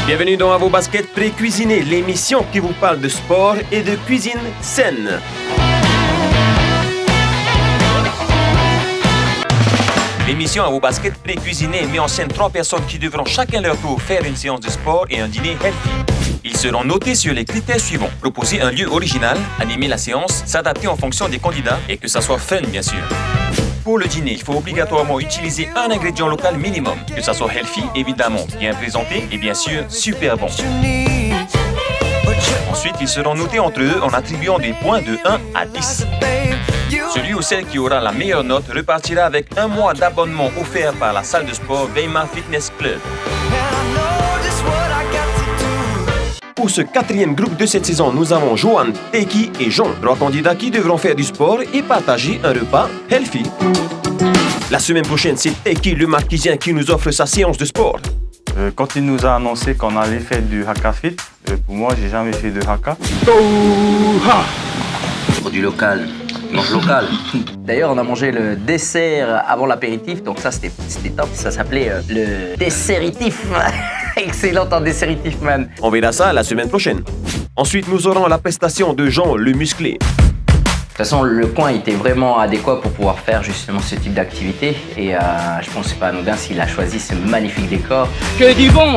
Bienvenue dans À vos baskets pré-cuisinés, l'émission qui vous parle de sport et de cuisine saine. L'émission À vos baskets pré-cuisinés met en scène 3 personnes qui devront chacun leur tour faire une séance de sport et un dîner healthy. Ils seront notés sur les critères suivants. Proposer un lieu original, animer la séance, s'adapter en fonction des candidats et que ça soit fun bien sûr. Pour le dîner, il faut obligatoirement utiliser un ingrédient local minimum. Que ça soit healthy, évidemment, bien présenté et bien sûr super bon. Ensuite, ils seront notés entre eux en attribuant des points de 1 à 10. Celui ou celle qui aura la meilleure note repartira avec un mois d'abonnement offert par la salle de sport Weimar Fitness Club. Pour ce 4e groupe de cette saison, nous avons Johan, Teki et Jean, 3 candidats qui devront faire du sport et partager un repas healthy. La semaine prochaine, c'est Teki, le marquisien, qui nous offre sa séance de sport. Quand il nous a annoncé qu'on allait faire du haka fit, pour moi, j'ai jamais fait de haka. Produit local. Donc local. D'ailleurs, on a mangé le dessert avant l'apéritif, donc ça c'était top. Ça s'appelait le desséritif. Excellent en desséritif, man. On verra ça la semaine prochaine. Ensuite, nous aurons la prestation de Jean, le musclé. De toute façon, le coin était vraiment adéquat pour pouvoir faire justement ce type d'activité. Et je pense que c'est pas anodin s'il a choisi ce magnifique décor. Que du bon!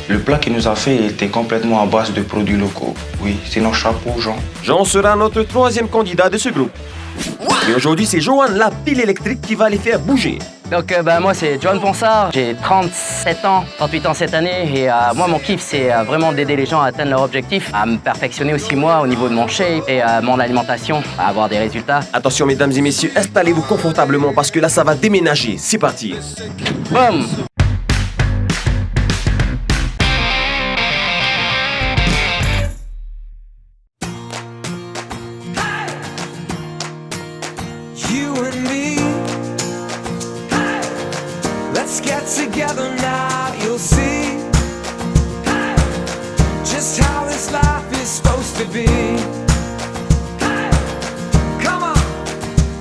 Le plat qu'il nous a fait était complètement à base de produits locaux. Oui, c'est notre chapeau, Jean. Jean sera notre 3e candidat de ce groupe. Et aujourd'hui, c'est Johan, la pile électrique, qui va les faire bouger. Donc moi, c'est Johan Ponsard. J'ai 37 ans, 38 ans cette année. Et moi, mon kiff, c'est vraiment d'aider les gens à atteindre leur objectif, à me perfectionner aussi moi au niveau de mon shape et mon alimentation, à avoir des résultats. Attention, mesdames et messieurs, installez-vous confortablement parce que là, ça va déménager. C'est parti. Boum! Let's get together now, you'll see just how this life is supposed to be. Come on.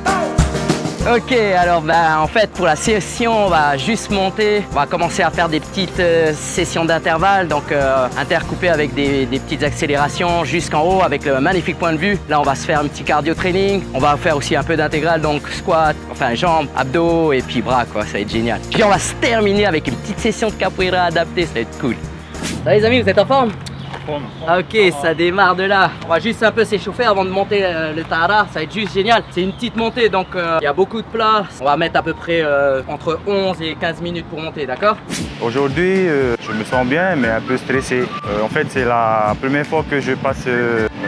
Oh. Ok, alors en fait pour la session on va juste monter, on va commencer à faire des petites sessions d'intervalle, donc intercoupées avec des petites accélérations jusqu'en haut avec le magnifique point de vue. Là on va se faire un petit cardio training, on va faire aussi un peu d'intégral, donc squat, enfin jambes, abdos et puis bras quoi, ça va être génial. Puis on va se terminer avec une petite session de capoeira adaptée, ça va être cool. Ça va les amis, vous êtes en forme? Ok, ça démarre de là. On va juste un peu s'échauffer avant de monter le tahara, ça va être juste génial. C'est une petite montée, donc il y a beaucoup de plats. On va mettre à peu près entre 11 et 15 minutes pour monter, d'accord? Aujourd'hui, je me sens bien, mais un peu stressé. En fait, c'est la première fois que je passe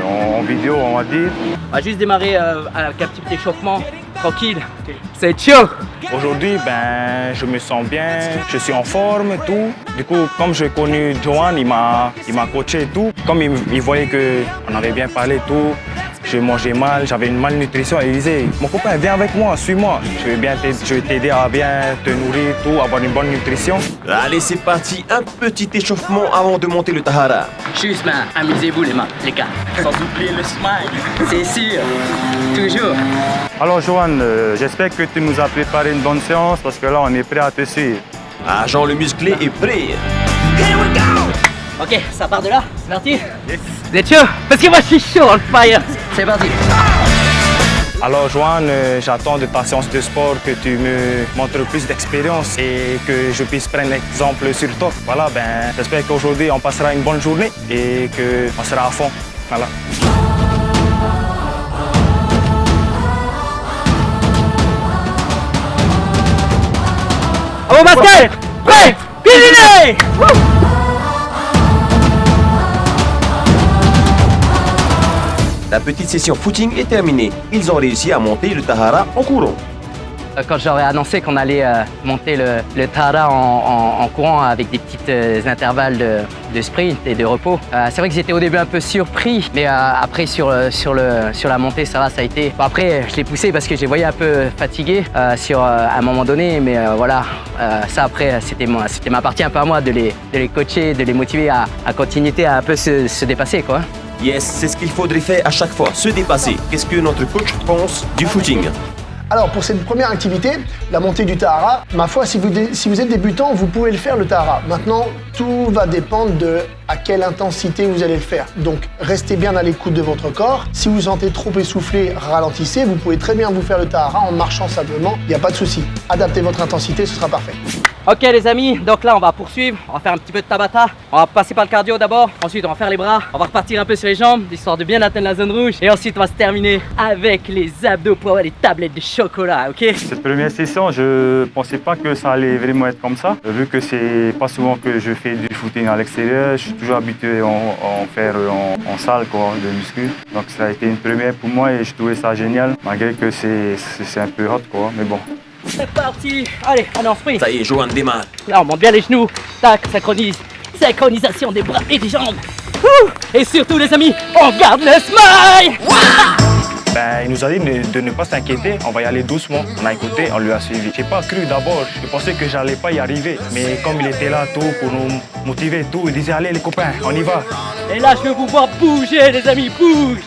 en vidéo, on va dire. On va juste démarrer avec un petit échauffement, tranquille. C'est chaud! Aujourd'hui, je me sens bien, je suis en forme et tout. Du coup, comme j'ai connu Johan, il m'a coaché et tout. Comme il voyait qu'on avait bien parlé et tout, je mangeais mal, j'avais une malnutrition. Il disait, mon copain, viens avec moi, suis-moi. Je vais t'aider à bien te nourrir et tout, avoir une bonne nutrition. Allez, c'est parti. Un petit échauffement avant de monter le tahara. Juste, amusez-vous les gars. Sans oublier le smile. C'est sûr, toujours. Alors Johan, j'espère que tu nous as préparé une bonne séance parce que là on est prêt à te suivre. Ah, Jean, le musclé est prêt. Here we go. Ok, ça part de là, c'est parti? Yes. Vous êtes chaud? Parce que moi je suis chaud, on fire. C'est parti. Alors Johan, j'attends de ta séance de sport que tu me montres plus d'expérience et que je puisse prendre l'exemple sur toi. Voilà, j'espère qu'aujourd'hui on passera une bonne journée et qu'on sera à fond. Voilà. À vos baskets, prêt, cuisinez! La petite session footing est terminée. Ils ont réussi à monter le tahara en courant. Quand j'aurais annoncé qu'on allait monter le tahara en courant avec des petits intervalles de sprint et de repos, c'est vrai que j'étais au début un peu surpris, mais après sur la montée ça va, ça a été... Bon, après je l'ai poussé parce que je les voyais un peu fatigués à un moment donné, mais voilà, ça après c'était ma partie un peu à moi de les coacher, de les motiver à continuer à un peu se dépasser quoi. Yes, c'est ce qu'il faudrait faire à chaque fois, se dépasser. Qu'est-ce que notre coach pense du footing? Alors pour cette première activité, la montée du Tahara, ma foi, si vous êtes débutant, vous pouvez le faire le Tahara. Maintenant, tout va dépendre de à quelle intensité vous allez le faire. Donc restez bien à l'écoute de votre corps. Si vous vous sentez trop essoufflé, ralentissez. Vous pouvez très bien vous faire le Tahara en marchant simplement, il n'y a pas de souci. Adaptez votre intensité, ce sera parfait. Ok les amis, donc là on va poursuivre, on va faire un petit peu de Tabata, on va passer par le cardio d'abord, ensuite on va faire les bras, on va repartir un peu sur les jambes, histoire de bien atteindre la zone rouge, et ensuite on va se terminer avec les abdos pour avoir les tablettes de chocolat, ok? Cette première session, je pensais pas que ça allait vraiment être comme ça, vu que c'est pas souvent que je fais du footing à l'extérieur, je suis toujours habitué à en faire en salle, quoi, de muscu. Donc ça a été une première pour moi et je trouvais ça génial, malgré que c'est un peu hot, quoi, mais bon. C'est parti, allez, on est en sprint. Ça y est, Johan démarre. Là on monte bien les genoux, tac, synchronise, synchronisation des bras et des jambes. Ouh, et surtout les amis, on garde le smile. Il nous a dit de ne pas s'inquiéter, on va y aller doucement. On a écouté, on lui a suivi. J'ai pas cru d'abord, je pensais que j'allais pas y arriver. Mais comme il était là tout pour nous motiver tout, il disait allez les copains, on y va. Et là je veux vous voir bouger les amis, bouge.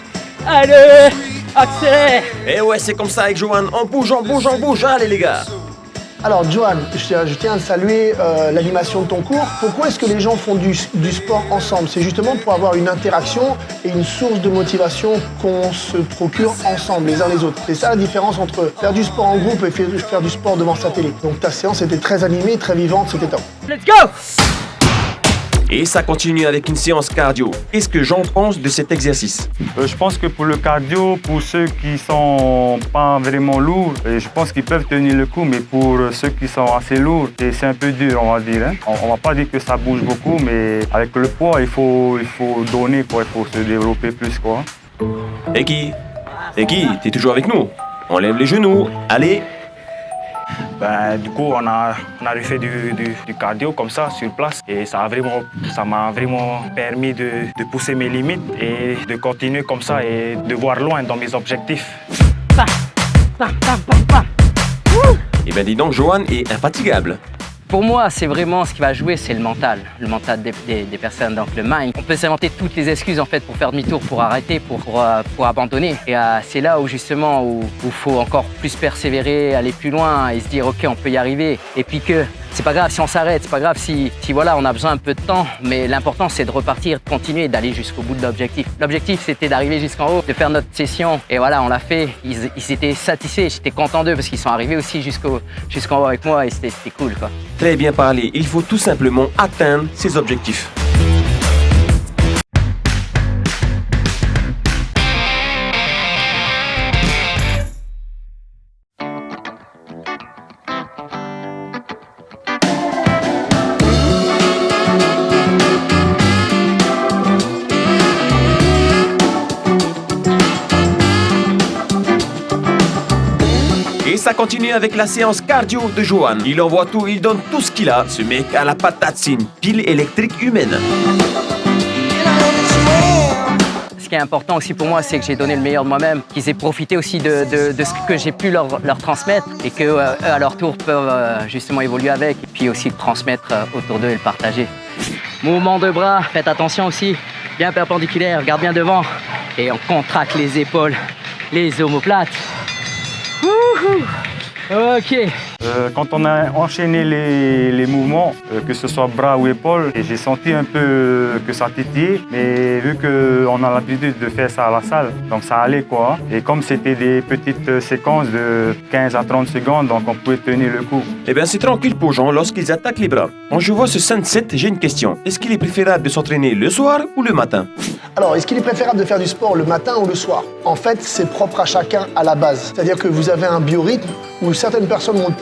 Allez, accélère. Et ouais, c'est comme ça avec Johan. On bouge, on bouge, on bouge. Allez les gars. Alors Johan, je tiens à saluer l'animation de ton cours. Pourquoi est-ce que les gens font du sport ensemble? C'est justement pour avoir une interaction et une source de motivation qu'on se procure ensemble, les uns les autres. C'est ça la différence entre faire du sport en groupe et faire du sport devant sa télé. Donc ta séance était très animée, très vivante, c'était top. Let's go. Et ça continue avec une séance cardio. Qu'est-ce que j'en pense de cet exercice? Je pense que pour le cardio, pour ceux qui sont pas vraiment lourds, je pense qu'ils peuvent tenir le coup, mais pour ceux qui sont assez lourds, c'est un peu dur, on va dire. Hein. On va pas dire que ça bouge beaucoup, mais avec le poids, il faut donner, quoi. Il faut se développer plus, quoi. Eki, t'es toujours avec nous? On lève les genoux. Allez. Du coup, on a refait du cardio comme ça, sur place. Et ça m'a vraiment permis de pousser mes limites et de continuer comme ça et de voir loin dans mes objectifs. Bam, bam, bam, bam, bam. Eh ben dis donc, Johan est infatigable. Pour moi, c'est vraiment ce qui va jouer, c'est le mental des personnes, donc le mind. On peut s'inventer toutes les excuses en fait pour faire demi-tour, pour arrêter, pour abandonner. Et c'est là où justement où faut encore plus persévérer, aller plus loin et se dire ok, on peut y arriver. Et puis que c'est pas grave si on s'arrête, c'est pas grave si voilà, on a besoin un peu de temps, mais l'important c'est de repartir, de continuer et d'aller jusqu'au bout de l'objectif. L'objectif c'était d'arriver jusqu'en haut, de faire notre session et voilà, on l'a fait. Ils étaient satisfaits, j'étais content d'eux parce qu'ils sont arrivés aussi jusqu'en haut avec moi et c'était cool quoi. Très bien parlé, il faut tout simplement atteindre ses objectifs. Et ça continue avec la séance cardio de Johan. Il envoie tout, il donne tout ce qu'il a. Ce mec à la patate, c'est une pile électrique humaine. Ce qui est important aussi pour moi, c'est que j'ai donné le meilleur de moi-même, qu'ils aient profité aussi de ce que j'ai pu leur transmettre et qu'eux, à leur tour, peuvent justement évoluer avec et puis aussi le transmettre autour d'eux et le partager. Mouvement de bras, faites attention aussi, bien perpendiculaire, regarde bien devant et on contracte les épaules, les omoplates. Wouhou. Ok. Quand on a enchaîné les mouvements, que ce soit bras ou épaules, j'ai senti un peu que ça titillait, mais vu qu'on a l'habitude de faire ça à la salle, donc ça allait quoi. Et comme c'était des petites séquences de 15 à 30 secondes, donc on pouvait tenir le coup. Eh bien, c'est tranquille pour Jean lorsqu'ils attaquent les bras. Quand je vois ce sunset, j'ai une question. Est-ce qu'il est préférable de s'entraîner le soir ou le matin? Alors, est-ce qu'il est préférable de faire du sport le matin ou le soir? En fait, c'est propre à chacun à la base. C'est-à-dire que vous avez un biorhythme où certaines personnes vont être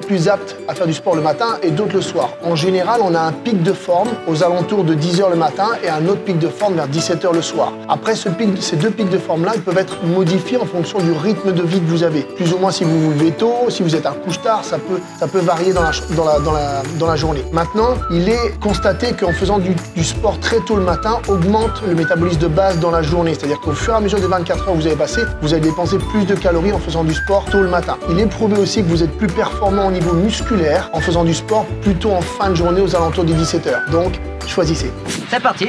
plus aptes à faire du sport le matin et d'autres le soir. En général, on a un pic de forme aux alentours de 10h le matin et un autre pic de forme vers 17h le soir. Après, ces deux pics de forme-là, ils peuvent être modifiés en fonction du rythme de vie que vous avez. Plus ou moins si vous vous levez tôt, si vous êtes un couche-tard, ça peut varier dans la journée. Maintenant, il est constaté qu'en faisant du sport très tôt le matin, augmente le métabolisme de base dans la journée. C'est-à-dire qu'au fur et à mesure des 24 heures que vous avez passé, vous allez dépenser plus de calories en faisant du sport tôt le matin. Il est prouvé aussi que vous êtes plus performant au niveau musculaire en faisant du sport plutôt en fin de journée aux alentours des 17h. Donc, choisissez. C'est parti.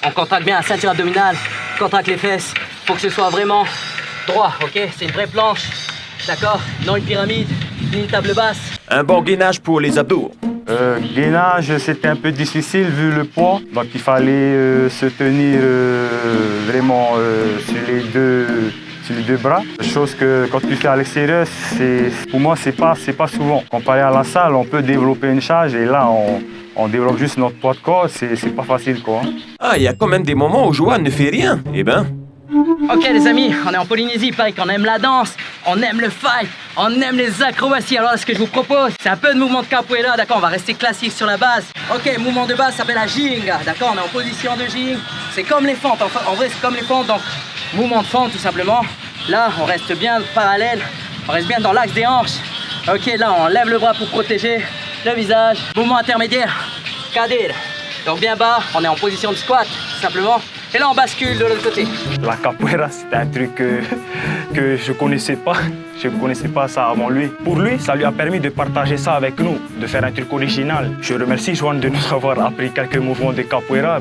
On contracte bien la ceinture abdominale, contracte les fesses. Faut que ce soit vraiment droit, ok? C'est une vraie planche. d'accord? Non une pyramide, ni une table basse. Un bon gainage pour les abdos. Gainage, c'était un peu difficile vu le poids. Donc il fallait se tenir vraiment sur les deux bras. Chose que quand tu fais à l'extérieur, pour moi, c'est pas souvent. Comparé à la salle, on peut développer une charge et là, on développe juste notre poids de corps. C'est pas facile, quoi. Ah, il y a quand même des moments où Johan ne fait rien. Eh ben, Ok les amis, on est en Polynésie, pareil qu'on aime la danse, on aime le fight, on aime les acrobaties. Alors là, ce que je vous propose, c'est un peu de mouvement de capoeira, d'accord? On va rester classique sur la base. Ok, mouvement de base s'appelle la jinga, d'accord? On est en position de jing. C'est comme les fentes, en vrai c'est comme les fentes, donc mouvement de fente tout simplement. Là, on reste bien parallèle, on reste bien dans l'axe des hanches. Ok, là on lève le bras pour protéger le visage. Mouvement intermédiaire, kadir. Donc bien bas, on est en position de squat, tout simplement. Et là, on bascule de l'autre côté. La capoeira, c'était un truc que je connaissais pas. Je ne connaissais pas ça avant lui. Pour lui, ça lui a permis de partager ça avec nous, de faire un truc original. Je remercie Johan de nous avoir appris quelques mouvements de capoeira.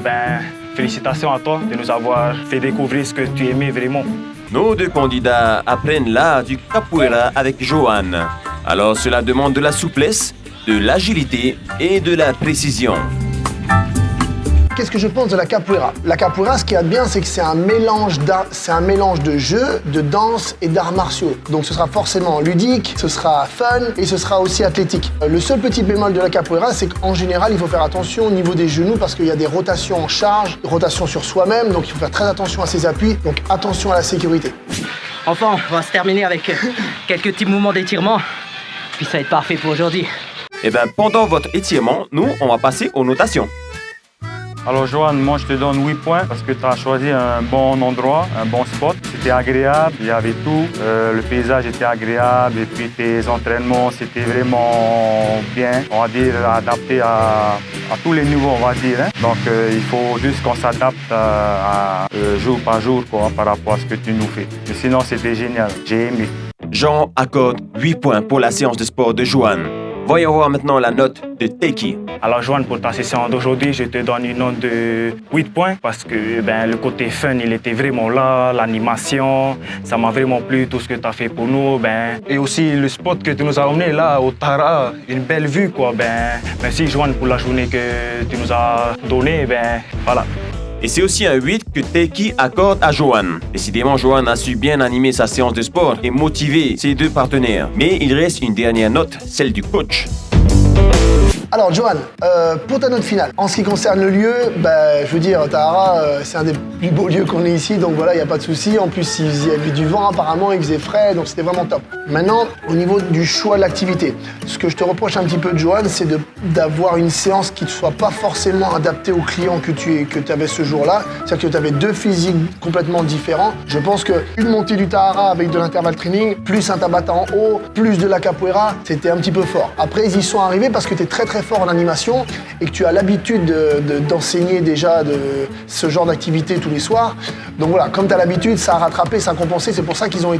Félicitations à toi de nous avoir fait découvrir ce que tu aimais vraiment. nos deux candidats apprennent l'art du capoeira avec Johan. Alors cela demande de la souplesse, de l'agilité et de la précision. Qu'est-ce que je pense de la capoeira? La capoeira, ce qu'il y a de bien, c'est que c'est un mélange de jeu, de danse et d'arts martiaux. Donc ce sera forcément ludique, ce sera fun et ce sera aussi athlétique. Le seul petit bémol de la capoeira, c'est qu'en général, il faut faire attention au niveau des genoux parce qu'il y a des rotations en charge, des rotations sur soi-même, donc il faut faire très attention à ses appuis, donc attention à la sécurité. Enfin, on va se terminer avec quelques petits mouvements d'étirement, puis ça va être parfait pour aujourd'hui. Eh bien, pendant votre étirement, nous, on va passer aux notations. Alors Johan, moi je te donne 8 points parce que tu as choisi un bon endroit, un bon spot. C'était agréable, il y avait tout. Le paysage était agréable et puis tes entraînements, c'était vraiment bien. On va dire adapté à tous les niveaux, on va dire. Hein. Donc il faut juste qu'on s'adapte jour par jour quoi, par rapport à ce que tu nous fais. Mais sinon c'était génial, j'ai aimé. Jean accorde 8 points pour la séance de sport de Johan. Voyons voir maintenant la note de Teki. Alors Johan, pour ta session d'aujourd'hui, je te donne une note de 8 points parce que le côté fun, il était vraiment là, l'animation, ça m'a vraiment plu, tout ce que tu as fait pour nous. Et aussi le spot que tu nous as emmené là, au Tara, une belle vue quoi. Merci Johan pour la journée que tu nous as donnée. Voilà. Et c'est aussi un 8 que Teki accorde à Johan. Décidément, Johan a su bien animer sa séance de sport et motiver ses deux partenaires. Mais il reste une dernière note, celle du coach. Alors Johan, pour ta note finale, en ce qui concerne le lieu, je veux dire, Tahara, c'est un des plus beaux lieux qu'on ait ici, donc voilà, il n'y a pas de souci. En plus, il y avait du vent apparemment, il faisait frais, donc c'était vraiment top. Maintenant, au niveau du choix de l'activité, ce que je te reproche un petit peu de Johan, c'est d'avoir une séance qui ne soit pas forcément adaptée au client que tu avais ce jour-là. C'est-à-dire que tu avais deux physiques complètement différents. Je pense qu'une montée du Tahara avec de l'intervalle training, plus un Tabata en haut, plus de la capoeira, c'était un petit peu fort. Après, ils y sont arrivés parce que tu es très très fort en animation et que tu as l'habitude d'enseigner déjà ce genre d'activité tous les soirs. Donc voilà, comme tu as l'habitude, ça a rattrapé, ça a compensé, c'est pour ça qu'ils ont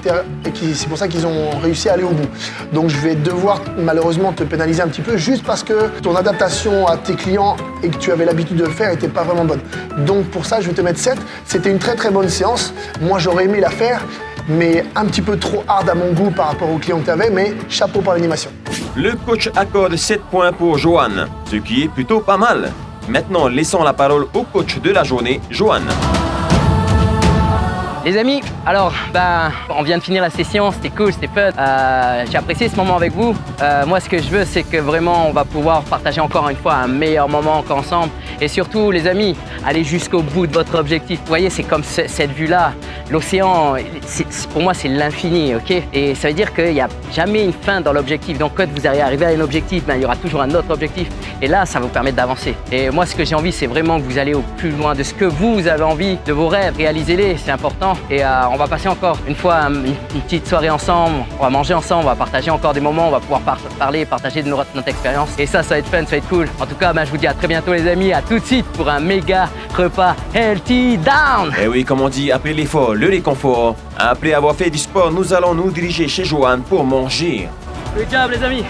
réussi à aller au bout. Donc je vais devoir malheureusement te pénaliser un petit peu juste parce que ton adaptation à tes clients et que tu avais l'habitude de le faire n'était pas vraiment bonne. Donc pour ça, je vais te mettre 7. C'était une très très bonne séance. Moi, j'aurais aimé la faire, mais un petit peu trop hard à mon goût par rapport aux clients que tu avais, mais chapeau pour l'animation. Le coach accorde 7 points pour Johan, ce qui est plutôt pas mal. Maintenant, laissons la parole au coach de la journée, Johan. Les amis, alors, on vient de finir la session, c'était cool, c'était fun. J'ai apprécié ce moment avec vous. Moi, ce que je veux, c'est que vraiment, on va pouvoir partager encore une fois un meilleur moment encore ensemble. Et surtout, les amis, allez jusqu'au bout de votre objectif. Vous voyez, c'est comme cette vue-là. L'océan, pour moi, c'est l'infini, ok? Et ça veut dire qu'il n'y a jamais une fin dans l'objectif. Donc, quand vous arrivez à un objectif, il y aura toujours un autre objectif. Et là, ça va vous permettre d'avancer. Et moi, ce que j'ai envie, c'est vraiment que vous allez au plus loin de ce que vous avez envie, de vos rêves. Réalisez-les, c'est important. Et on va passer encore une fois une petite soirée ensemble, on va manger ensemble, on va partager encore des moments, on va pouvoir parler, partager de notre expérience. Et ça va être fun, ça va être cool. En tout cas, je vous dis à très bientôt les amis, à tout de suite pour un méga repas Healthy Down. Eh oui, comme on dit, après l'effort, le réconfort. Après avoir fait du sport, nous allons nous diriger chez Johan pour manger. Good job les amis.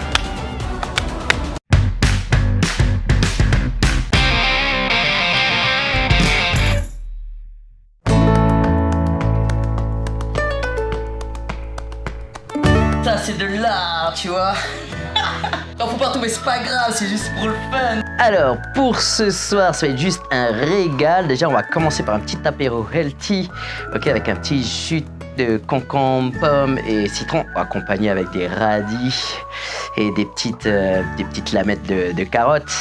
tu vois. Non, faut pas tomber, c'est pas grave, c'est juste pour le fun. Alors, pour ce soir, ça va être juste un régal. Déjà, on va commencer par un petit apéro healthy, ok, avec un petit jus de concombre, pommes et citron, accompagné avec des radis et des petites lamettes de carottes.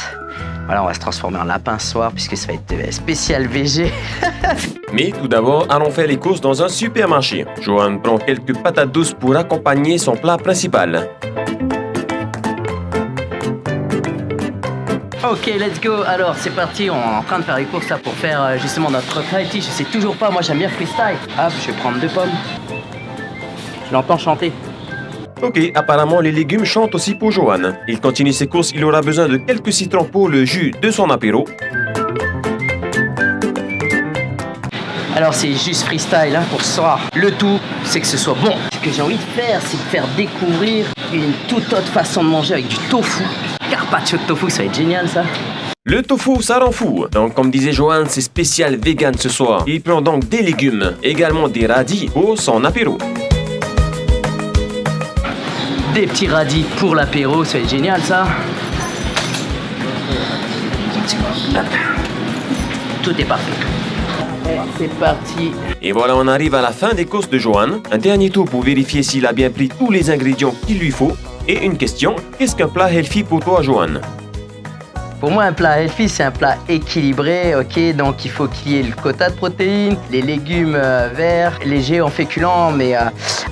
Voilà, on va se transformer en lapin ce soir puisque ça va être spécial VG. Mais tout d'abord, allons faire les courses dans un supermarché. Johan prend quelques patates douces pour accompagner son plat principal. Ok, let's go. Alors, c'est parti. On est en train de faire les courses là pour faire justement notre healthy. Je sais toujours pas. Moi, j'aime bien freestyle. Hop, je vais prendre 2 pommes. Je l'entends chanter. Ok, apparemment les légumes chantent aussi pour Johan. Il continue ses courses, il aura besoin de quelques citrons pour le jus de son apéro. Alors c'est juste freestyle hein, pour ce soir. Le tout, c'est que ce soit bon. Ce que j'ai envie de faire, c'est de faire découvrir une toute autre façon de manger avec du tofu. Carpaccio de tofu, ça va être génial ça. Le tofu, ça rend fou. Donc comme disait Johan, c'est spécial vegan ce soir. Il prend donc des légumes, également des radis pour son apéro. Des petits radis pour l'apéro, ça va être génial ça. Hop. Tout est parfait. Et c'est parti. Et voilà, on arrive à la fin des courses de Johan. Un dernier tour pour vérifier s'il a bien pris tous les ingrédients qu'il lui faut. Et une question, qu'est-ce qu'un plat healthy pour toi, Johan? Pour moi, un plat healthy, c'est un plat équilibré, ok? Donc, il faut qu'il y ait le quota de protéines, les légumes verts, légers en féculents, mais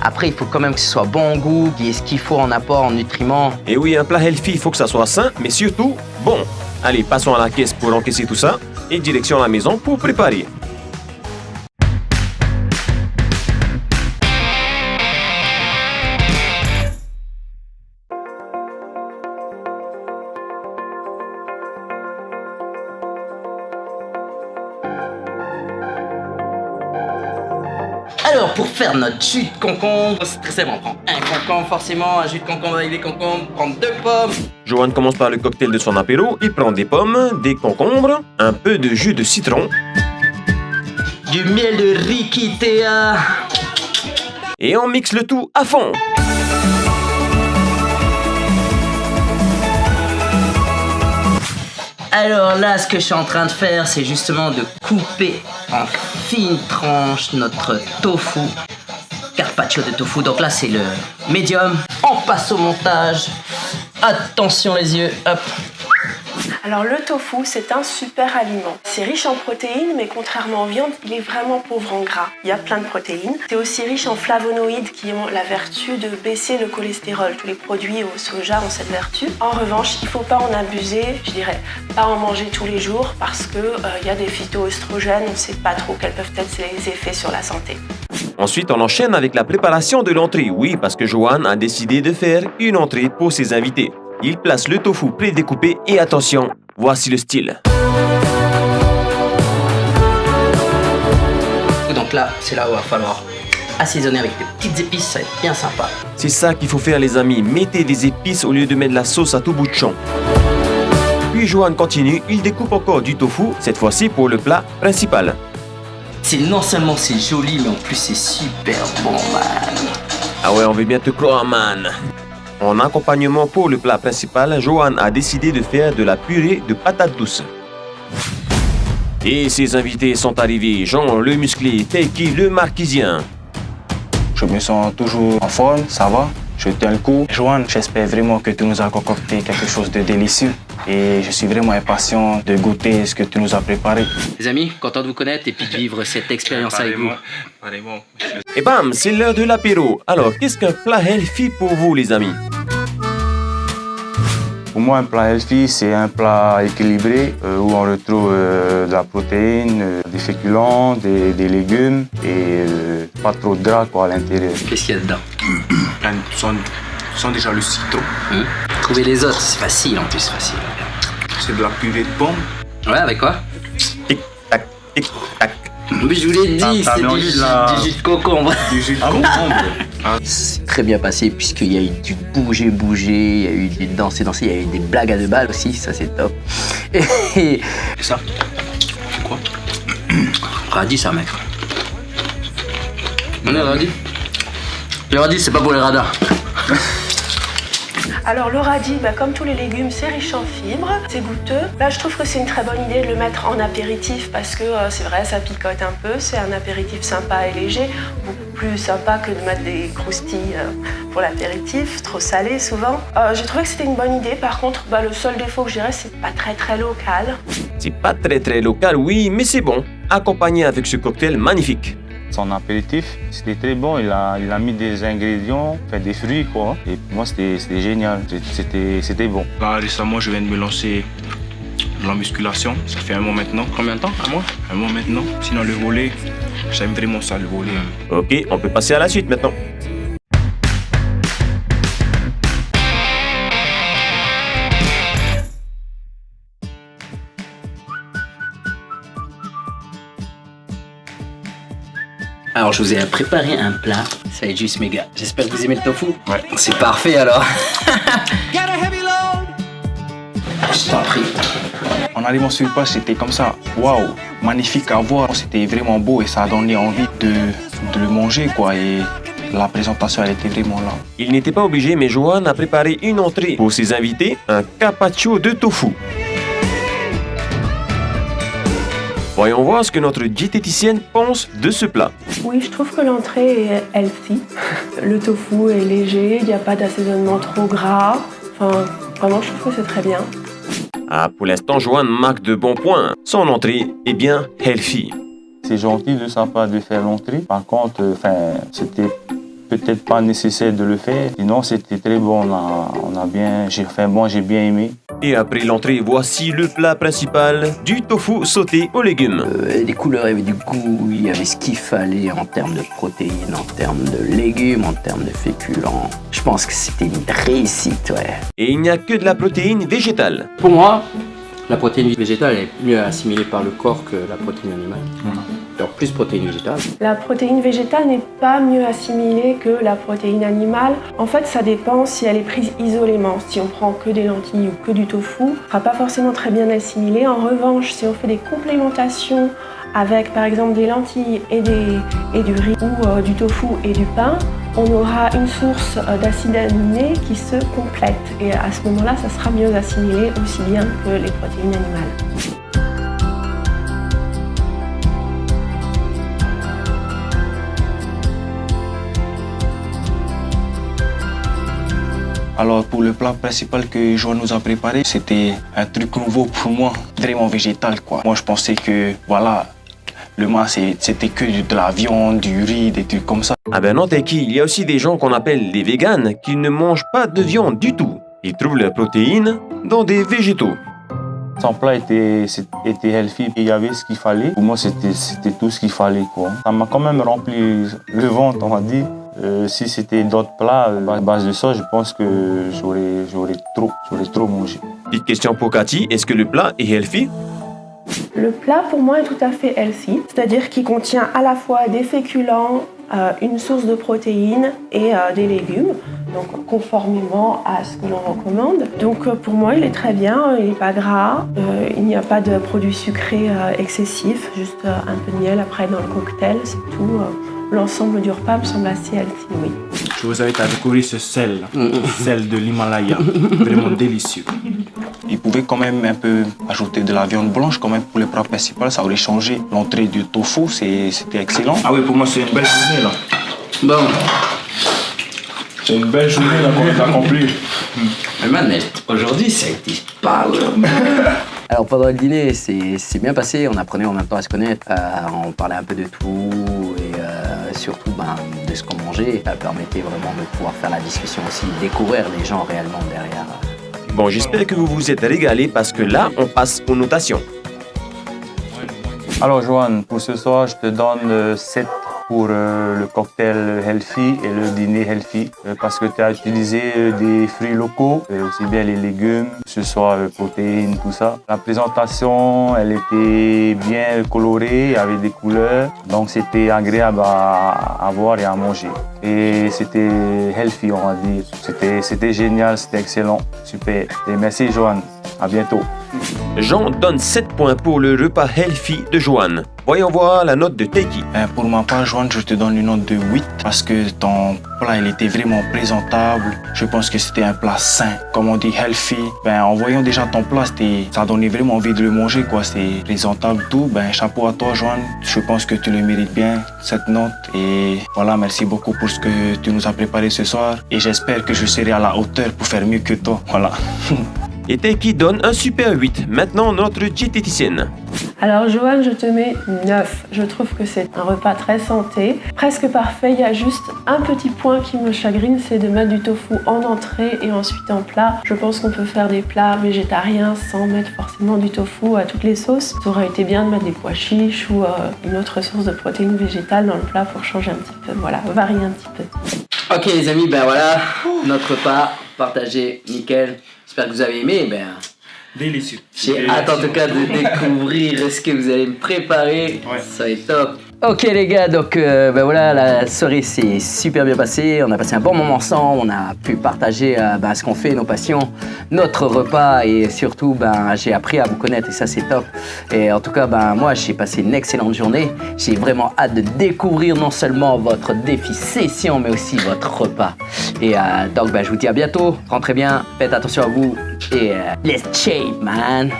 après, il faut quand même que ce soit bon en goût, qu'il y ait ce qu'il faut en apport, en nutriments. Et oui, un plat healthy, il faut que ça soit sain, mais surtout bon. Allez, passons à la caisse pour encaisser tout ça et direction la maison pour préparer. Alors, pour faire notre jus de concombre, c'est très simple. On prend un concombre, forcément, un jus de concombre avec des concombres, on prend 2 pommes. Johan commence par le cocktail de son apéro. Il prend des pommes, des concombres, un peu de jus de citron. Du miel de Riquitea. Et on mixe le tout à fond. Alors là, ce que je suis en train de faire, c'est justement de couper en fines tranches notre tofu. Carpaccio de tofu. Donc là, c'est le médium. On passe au montage. Attention les yeux. Hop. Alors le tofu, c'est un super aliment. C'est riche en protéines, mais contrairement aux viandes, il est vraiment pauvre en gras. Il y a plein de protéines. C'est aussi riche en flavonoïdes qui ont la vertu de baisser le cholestérol. Tous les produits au soja ont cette vertu. En revanche, il ne faut pas en abuser, je dirais pas en manger tous les jours parce que y a des phytoestrogènes, on ne sait pas trop quels peuvent être les effets sur la santé. Ensuite, on enchaîne avec la préparation de l'entrée. Oui, parce que Johan a décidé de faire une entrée pour ses invités. Il place le tofu prédécoupé et attention, voici le style. Donc là, c'est là où il va falloir assaisonner avec des petites épices, ça va être bien sympa. C'est ça qu'il faut faire les amis, mettez des épices au lieu de mettre de la sauce à tout bout de champ. Puis Johan continue, il découpe encore du tofu, cette fois-ci pour le plat principal. C'est non seulement c'est joli, mais en plus c'est super bon, man. Ah ouais, on veut bien te croire, man. En accompagnement pour le plat principal, Johan a décidé de faire de la purée de patates douces. Et ses invités sont arrivés, Jean le musclé, Taiki le marquisien. Je me sens toujours en forme, ça va, je tiens le coup. Johan, j'espère vraiment que tu nous as concocté quelque chose de délicieux et je suis vraiment impatient de goûter ce que tu nous as préparé. Les amis, content de vous connaître et puis de vivre cette expérience avec vous. Et bam, c'est l'heure de l'apéro. Alors, qu'est-ce qu'un plat healthy pour vous, les amis? Pour moi, un plat healthy, c'est un plat équilibré où on retrouve de la protéine, des féculents, des légumes et pas trop de gras quoi, à l'intérieur. Qu'est-ce qu'il y a dedans? Sans déjà le citron. Trouver les autres, c'est facile en plus, facile. C'est de la purée de pommes. Ouais, avec quoi? Tic-tac, tic-tac. Mais je vous l'ai dit, c'est du jus de concombre. Du jus de concombre. C'est très bien passé puisqu'il y a eu du bouger, il y a eu du danser, il y a eu des blagues à 2 balles aussi, ça c'est top. Et ça, c'est quoi? Radis, ça mec. On est radis. Les radis, c'est pas pour les radars. Alors Laura dit, comme tous les légumes, c'est riche en fibres, c'est goûteux. Là, je trouve que c'est une très bonne idée de le mettre en apéritif parce que c'est vrai, ça picote un peu, c'est un apéritif sympa et léger, beaucoup plus sympa que de mettre des croustilles pour l'apéritif, trop salé souvent. J'ai trouvé que c'était une bonne idée. Par contre, le seul défaut que je dirais, c'est pas très local. C'est pas très local, oui, mais c'est bon, accompagné avec ce cocktail magnifique. Son apéritif, c'était très bon. Il a mis des ingrédients, des fruits, quoi. Et pour moi, c'était génial. C'était bon. Là, récemment, je viens de me lancer dans la musculation. Ça fait un mois maintenant. Combien de temps? Un mois? Un mois maintenant. Sinon, le volley, j'aime vraiment ça, le volley. Ok, on peut passer à la suite maintenant. Alors je vous ai préparé un plat, ça va être juste méga. J'espère que vous aimez le tofu. Ouais. C'est parfait alors. Je t'en prie. En arrivant sur place, c'était comme ça. Waouh, magnifique à voir. C'était vraiment beau et ça a donné envie de le manger, quoi. Et la présentation, elle était vraiment là. Il n'était pas obligé, mais Johan a préparé une entrée pour ses invités, un carpaccio de tofu. Voyons voir ce que notre diététicienne pense de ce plat. Oui, je trouve que l'entrée est healthy. Le tofu est léger, il n'y a pas d'assaisonnement trop gras. Enfin, vraiment, je trouve que c'est très bien. Ah, pour l'instant, Johan marque de bons points. Son entrée est bien healthy. C'est gentil de sa part de faire l'entrée. Par contre, c'était peut-être pas nécessaire de le faire. Sinon, c'était très bon. J'ai bien aimé. Et après l'entrée, voici le plat principal du tofu sauté aux légumes. Les couleurs, il y avait du goût, il y avait ce qu'il fallait en termes de protéines, en termes de légumes, en termes de féculents. Je pense que c'était une réussite, ouais. Et il n'y a que de la protéine végétale. Pour moi, la protéine végétale est mieux assimilée par le corps que la protéine animale. Alors plus protéine végétale. La protéine végétale n'est pas mieux assimilée que la protéine animale. En fait, ça dépend si elle est prise isolément. Si on prend que des lentilles ou que du tofu, elle ne sera pas forcément très bien assimilée. En revanche, si on fait des complémentations avec par exemple des lentilles et du riz ou du tofu et du pain, on aura une source d'acides aminés qui se complète. Et à ce moment-là, ça sera mieux assimilé aussi bien que les protéines animales. Alors pour le plat principal que Johan nous a préparé, c'était un truc nouveau pour moi, vraiment végétal, quoi. Moi je pensais que voilà, le mât c'était que de la viande, du riz, des trucs comme ça. Ah ben non, t'es qui? Il y a aussi des gens qu'on appelle les véganes qui ne mangent pas de viande du tout. Ils trouvent leurs protéines dans des végétaux. Son plat était healthy. Il y avait ce qu'il fallait. Pour moi, c'était tout ce qu'il fallait, quoi. Ça m'a quand même rempli le ventre, on va dire. Si c'était d'autres plats à base de ça, je pense que j'aurais trop mangé. Petite question pour Cathy, est-ce que le plat est healthy? Le plat pour moi est tout à fait healthy, c'est-à-dire qu'il contient à la fois des féculents, une source de protéines et des légumes, donc conformément à ce que l'on recommande. Donc pour moi il est très bien, il n'est pas gras, il n'y a pas de produits sucrés excessifs, juste un peu de miel après dans le cocktail, c'est tout. L'ensemble du repas me semble assez healthy, oui. Je vous invite à découvrir ce sel, sel de l'Himalaya, vraiment délicieux. Il pouvait quand même un peu ajouter de la viande blanche quand même pour le plat principal, ça aurait changé. L'entrée du tofu, c'était excellent. Ah oui, pour moi c'est une belle journée là. Bon. C'est une belle journée là qu'on a accomplie. Mais Manette, aujourd'hui ça a été pas Alors pendant le dîner, c'est bien passé, on apprenait en même temps à se connaître, on parlait un peu de tout et surtout de ce qu'on mangeait. Ça permettait vraiment de pouvoir faire la discussion aussi, découvrir les gens réellement derrière. Bon, j'espère que vous vous êtes régalés parce que là, on passe aux notations. Alors, Johan, pour ce soir, je te donne 7 pour le cocktail healthy et le dîner healthy parce que tu as utilisé des fruits locaux, aussi bien les légumes, que ce soit protéines, tout ça. La présentation, elle était bien colorée, avec des couleurs, donc c'était agréable à voir et à manger. Et c'était healthy, on va dire. C'était génial, c'était excellent, super. Et merci, Johan. À bientôt. Jean donne 7 points pour le repas healthy de Johan. Voyons voir la note de Teiki. Pour ma part, Joanne, je te donne une note de 8 parce que ton plat, il était vraiment présentable. Je pense que c'était un plat sain, comme on dit, healthy. En voyant déjà ton plat, ça donnait vraiment envie de le manger, quoi. C'est présentable, tout. Chapeau à toi, Joanne. Je pense que tu le mérites bien, cette note. Et voilà, merci beaucoup pour ce que tu nous as préparé ce soir. Et j'espère que je serai à la hauteur pour faire mieux que toi. Voilà. Et Teiki donne un super 8. Maintenant, notre diététicienne. Alors Joanne, je te mets 9. Je trouve que c'est un repas très santé, presque parfait. Il y a juste un petit point qui me chagrine, c'est de mettre du tofu en entrée et ensuite en plat. Je pense qu'on peut faire des plats végétariens sans mettre forcément du tofu à toutes les sauces. Ça aurait été bien de mettre des pois chiches ou une autre source de protéines végétales dans le plat pour changer un petit peu, voilà, varier un petit peu. Ok les amis, voilà, notre repas partagé, nickel. J'espère que vous avez aimé. Délicieux. J'ai hâte en tout cas de découvrir ce que vous allez me préparer. Ouais. Ça va être top. Ok les gars, donc voilà, la soirée s'est super bien passée. On a passé un bon moment ensemble. On a pu partager ce qu'on fait, nos passions, notre repas et surtout j'ai appris à vous connaître et ça c'est top. Et en tout cas moi j'ai passé une excellente journée. J'ai vraiment hâte de découvrir non seulement votre défi session mais aussi votre repas. Et donc je vous dis à bientôt. Rentrez bien, faites attention à vous et let's shape man.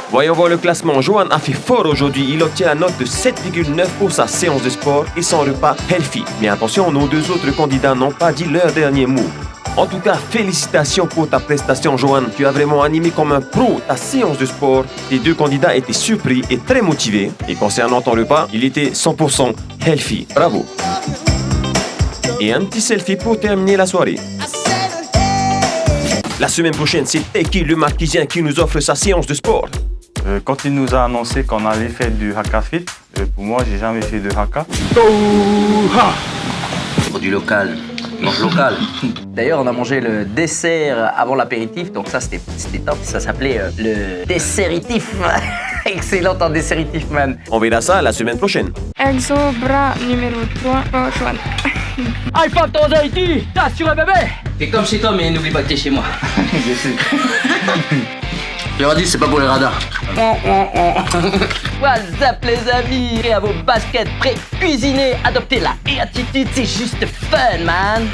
Voyons voir le classement. Johan a fait fort aujourd'hui. Il obtient la note de 7,9 pour sa séance de sport et son repas healthy. Mais attention, nos deux autres candidats n'ont pas dit leur dernier mot. En tout cas, félicitations pour ta prestation, Johan. Tu as vraiment animé comme un pro ta séance de sport. Tes deux candidats étaient surpris et très motivés. Et concernant ton repas, il était 100% healthy. Bravo. Et un petit selfie pour terminer la soirée. La semaine prochaine, c'est Teiki, le Marquisien, qui nous offre sa séance de sport. Quand il nous a annoncé qu'on allait faire du haka fit, pour moi, j'ai jamais fait de haka. Produit local, mange local. D'ailleurs, on a mangé le dessert avant l'apéritif, donc ça c'était top. Ça s'appelait le desseritif. Excellent en desseritif, man. On verra ça la semaine prochaine. Exo bras numéro 3, Joanne. High five ton Haïti, t'as assuré bébé. Fais comme chez toi, mais n'oublie pas que t'es chez moi. Je sais. Le radis, c'est pas pour les radars. What's up les amis? Et à vos baskets pré-cuisinés, adoptez la attitude, c'est juste fun, man.